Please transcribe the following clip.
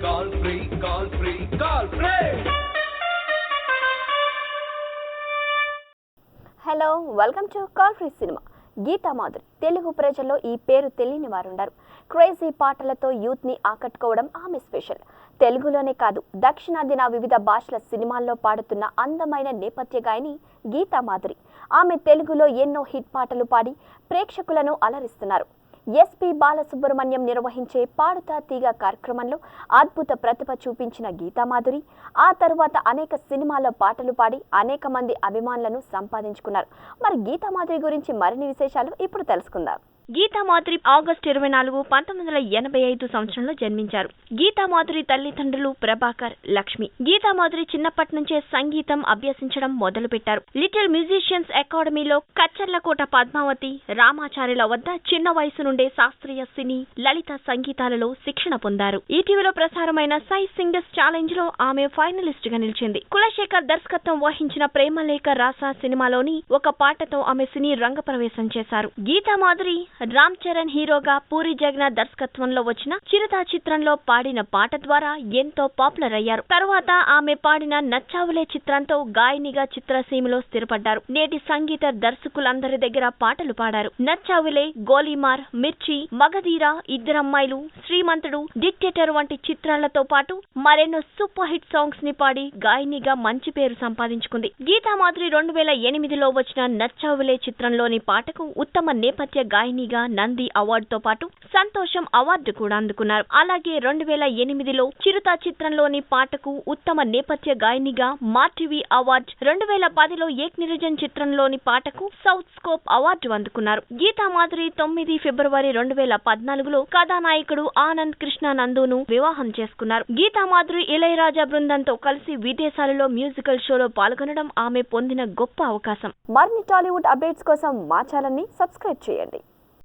Call free, call free, call free. Hello welcome to call free cinema. Geetha Madhuri Telugu ప్రజల్లో ఈ పేరు తెలియని వారుండరు. క్రేజీ పాటలతో యూత్ని ఆకట్టుకోవడం ఆమె స్పెషల్. తెలుగులోనే కాదు దక్షిణాదిన వివిధ భాషల సినిమాల్లో పాడుతున్న అందమైన నేపథ్య గాయని గీతా మాధురి. ఆమె తెలుగులో ఎన్నో హిట్ పాటలు పాడి ప్రేక్షకులను అలరిస్తున్నారు. ఎస్పీ బాలసుబ్రహ్మణ్యం నిర్వహించే పాడుతా తీగ కార్యక్రమంలో అద్భుత ప్రతిభ చూపించిన గీతా మాధురి ఆ తర్వాత అనేక సినిమాల్లో పాటలు పాడి అనేక మంది అభిమానులను సంపాదించుకున్నారు. మరి గీతా మాధురి గురించి మరిన్ని విశేషాలు ఇప్పుడు తెలుసుకుందాం. గీతా మాధురి ఆగస్టు 24, 1985 సంవత్సరంలో జన్మించారు. గీతా మాధురి తల్లిదండ్రులు ప్రభాకర్, లక్ష్మి. గీతా మాధురి చిన్నప్పటి నుంచే సంగీతం అభ్యసించడం మొదలుపెట్టారు. లిటిల్ మ్యూజిషియన్స్ అకాడమీలో కచ్చర్లకోట పద్మావతి, రామాచార్యుల వద్ద చిన్న వయసు నుండే శాస్త్రీయ సినీ, లలిత సంగీతాలలో శిక్షణ పొందారు. ఈటీవీలో ప్రసారమైన సై సింగర్స్ ఛాలెంజ్ లో ఆమె ఫైనలిస్ట్ గా నిలిచింది. కులశేఖర్ దర్శకత్వం వహించిన ప్రేమలేఖ రాసా సినిమాలోని ఒక పాటతో ఆమె సినీ రంగ ప్రవేశం చేశారు. గీతా మాధురి రామ్ చరణ్ హీరోగా పూరి జగన్నాథ్ దర్శకత్వంలో వచ్చిన చిరుత చిత్రంలో పాడిన పాట ద్వారా ఎంతో పాపులర్ అయ్యారు. తరువాత ఆమె పాడిన నచ్చావులే చిత్రంతో గాయనిగా చిత్రసీమలో స్థిరపడ్డారు. నేటి సంగీత దర్శకులందరి దగ్గర పాటలు పాడారు. నచ్చావులే, గోలీమార్, మిర్చి, మగధీర, ఇద్దరమ్మాయిలు, శ్రీమంతుడు, డిక్టేటర్ వంటి చిత్రాలతో పాటు మరెన్నో సూపర్ హిట్ సాంగ్స్ ని పాడి గాయనిగా మంచి పేరు సంపాదించుకుంది. గీతా మాధురి 2008లో వచ్చిన నచ్చావులే చిత్రంలోని పాటకు ఉత్తమ నేపథ్య గాయని నంది అవార్డుతో పాటు సంతోషం అవార్డు కూడా అందుకున్నారు. అలాగే 2008లో చిరుత చిత్రంలోని పాటకు ఉత్తమ నేపథ్య గాయనిగా మాటివి అవార్డు, 2010లో ఏక్ నిరంజన్ చిత్రంలోని పాటకు సౌత్ స్కోప్ అవార్డు అందుకున్నారు. గీతా మాధురి 9 ఫిబ్రవరి 2014లో కథానాయకుడు ఆనంద్ కృష్ణ నందును వివాహం చేసుకున్నారు. గీతా మాధురి ఇళయరాజా బృందంతో కలిసి విదేశాలలో మ్యూజికల్ షోలో పాల్గొనడం ఆమె పొందిన గొప్ప అవకాశం. మరిన్ని టాలీవుడ్ అప్డేట్స్ కోసం మా ఛానల్ ని సబ్స్క్రైబ్ చేయండి.